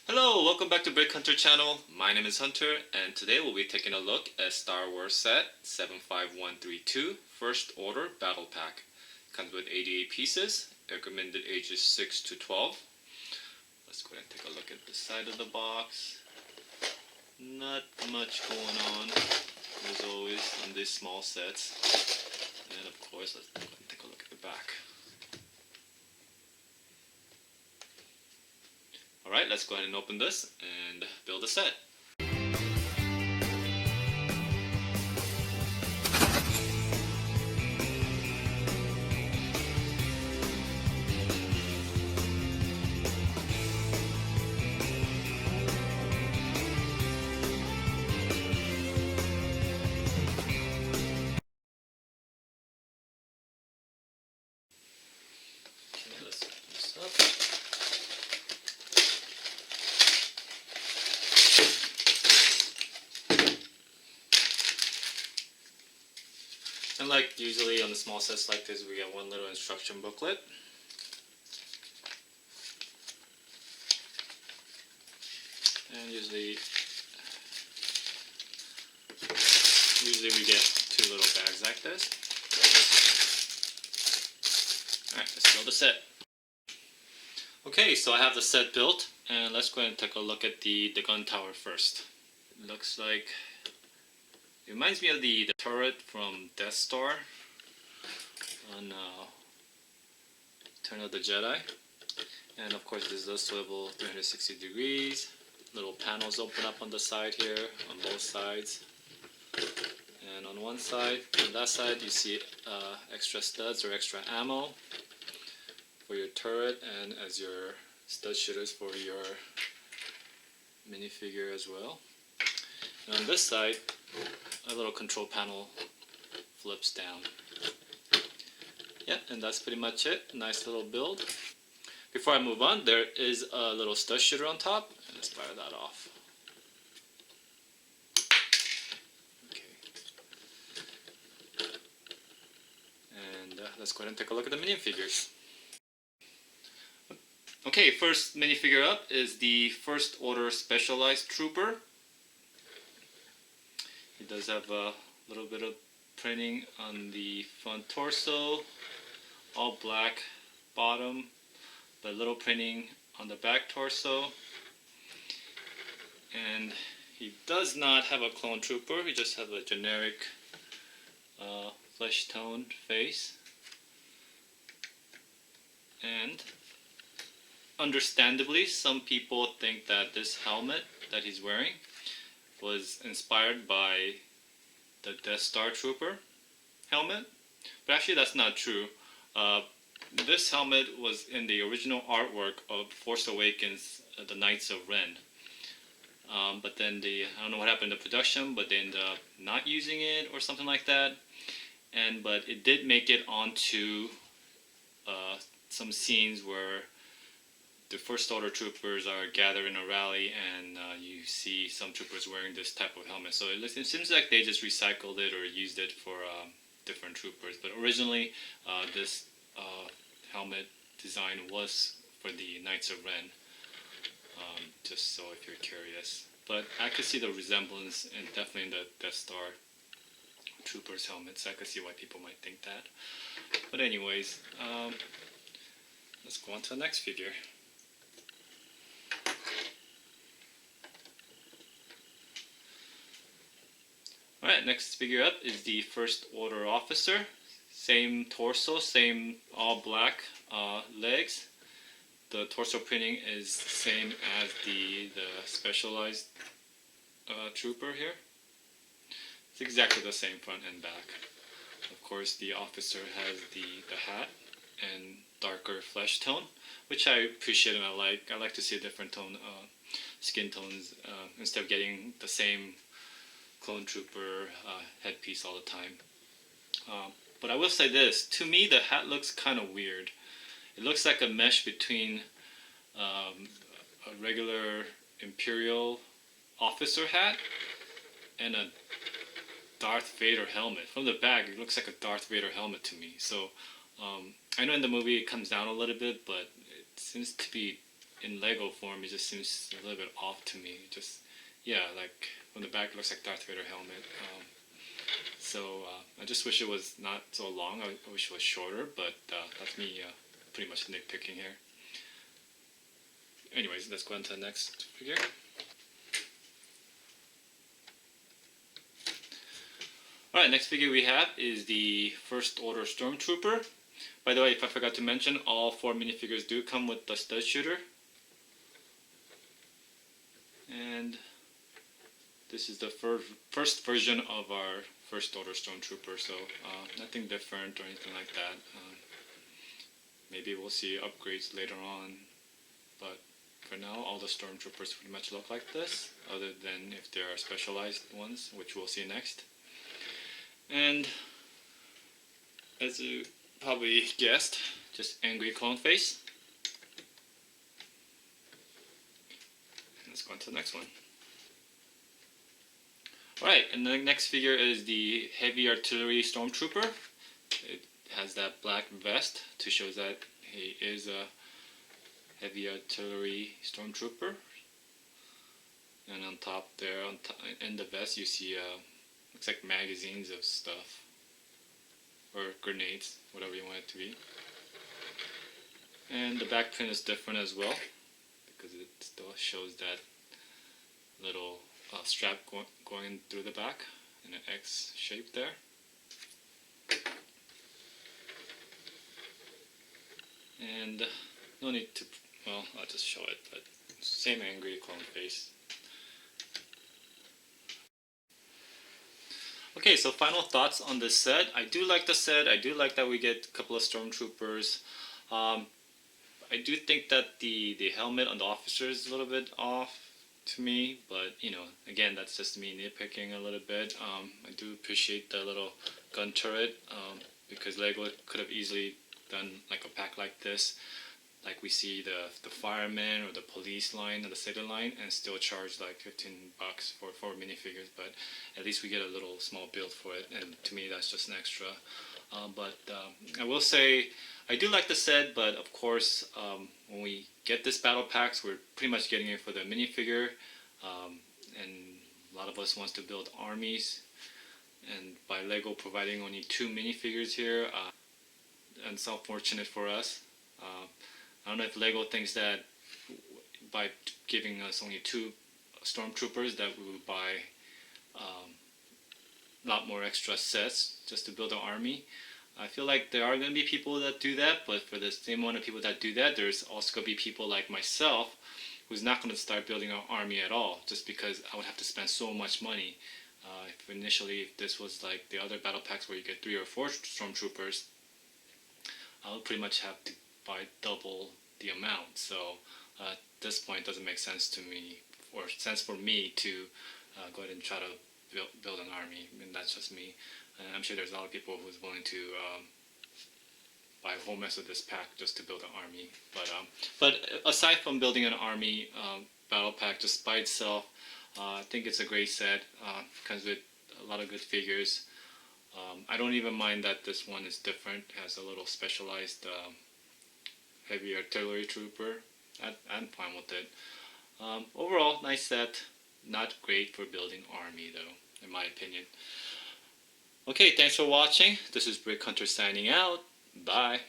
Hello, welcome back to Brick Hunter channel. My name is Hunter, and today we'll be taking a look at Star Wars set 75132 First Order Battle Pack. Comes with 88 pieces, recommended ages 6 to 12. Let's go ahead and take a look at the side of the box. Not much going on, as always, on these small sets. And of course, let's go ahead and take a look at the back. Alright, let's go ahead and open this and build a set. Okay, let's open this up. And like usually on the small sets like this, we get one little instruction booklet. And usually we get two little bags like this. Alright, let's build the set. Okay, so I have the set built, and let's go ahead and take a look at the gun tower first. It looks like it reminds me of the turret from Death Star on Return of the Jedi. And of course this does swivel 360 degrees. Little panels open up on the side here, on both sides. And on one side, on that side, you see extra studs or extra ammo for your turret and as your stud shooters for your minifigure as well. And on this side, a little control panel flips down. Yeah, and that's pretty much it. Nice little build. Before I move on, there is a little stud shooter on top. Let's fire that off. Okay. And let's go ahead and take a look at the minifigures. Okay, first minifigure up is the First Order Specialized Trooper. He does have a little bit of printing on the front torso, all black bottom, but little printing on the back torso. And he does not have a clone trooper, he just has a generic flesh toned face. And understandably, some people think that this helmet that he's wearing was inspired by the Death Star Trooper helmet, but actually that's not true. This helmet was in the original artwork of Force Awakens, The Knights of Ren. But then I don't know what happened to production, but they ended up not using it or something like that. But it did make it onto some scenes where the First Order troopers are gathered in a rally, and you see some troopers wearing this type of helmet. So it seems like they just recycled it or used it for different troopers. But originally, this helmet design was for the Knights of Ren. Just so if you're curious. But I could see the resemblance, and definitely in the Death Star troopers helmets. I could see why people might think that. But anyways, let's go on to the next figure. Alright, next figure up is the First Order Officer. Same torso, same all black legs. The torso printing is the same as the Specialized Trooper here. It's exactly the same front and back. Of course, the officer has the hat and darker flesh tone, which I appreciate and I like. I like to see a different tone, skin tones, instead of getting the same clone trooper headpiece all the time. But I will say this, to me the hat looks kind of weird. It looks like a mesh between a regular Imperial officer hat and a Darth Vader helmet. From the back, it looks like a Darth Vader helmet to me. So I know in the movie it comes down a little bit, but it seems to be in Lego form, it just seems a little bit off to me. Just yeah, like on the back it looks like Darth Vader helmet. I just wish it was not so long. I wish it was shorter, but that's me pretty much nitpicking here. Anyways, let's go on to the next figure. Alright, next figure we have is the First Order Stormtrooper. By the way, if I forgot to mention, all 4 minifigures do come with the stud shooter. And this is the first version of our First Order Stormtrooper, so nothing different or anything like that. Maybe we'll see upgrades later on, but for now all the Stormtroopers pretty much look like this, other than if there are specialized ones, which we'll see next. And as you probably guessed, just angry clone face. Let's go on to the next one. Alright, and the next figure is the Heavy Artillery Stormtrooper. It has that black vest to show that he is a Heavy Artillery Stormtrooper. And on top there, in the vest, you see looks like magazines of stuff. Or grenades, whatever you want it to be. And the back print is different as well, because it still shows that little strap going through the back in an X shape there. And no need to, well, I'll just show it, but same angry clone face. Okay, so final thoughts on this set. I do like the set. I do like that we get a couple of Stormtroopers. I do think that the helmet on the officer is a little bit off to me, but you know, again, that's just me nitpicking a little bit. I do appreciate the little gun turret because Lego could have easily done like a pack like this, like we see the fireman or the police line or the city line, and still charge like $15 for 4 minifigures. But at least we get a little small build for it, and to me that's just an extra. But I will say I do like the set, but of course when we get this battle packs, we're pretty much getting it for the minifigure, and a lot of us wants to build armies, and by Lego providing only 2 minifigures here, and it's unfortunate for us. I don't know if Lego thinks that by giving us only 2 Stormtroopers that we would buy a lot more extra sets just to build an army. I feel like there are going to be people that do that, but for the same amount of people that do that, there's also going to be people like myself who's not going to start building an army at all, just because I would have to spend so much money. If this was like the other battle packs where you get 3 or 4 Stormtroopers, I would pretty much have to buy double the amount. So at this point, it doesn't make sense to me, or sense for me to go ahead and try to build an army. And that's just me. And I'm sure there's a lot of people who's willing to buy a whole mess of this pack just to build an army. But aside from building an army battle pack just by itself, I think it's a great set. Comes with a lot of good figures. I don't even mind that this one is different. It has a little specialized heavy artillery trooper. I'm fine with it. Overall, nice set. Not great for building army though, in my opinion. Okay, thanks for watching. This is Brick Hunter signing out. Bye.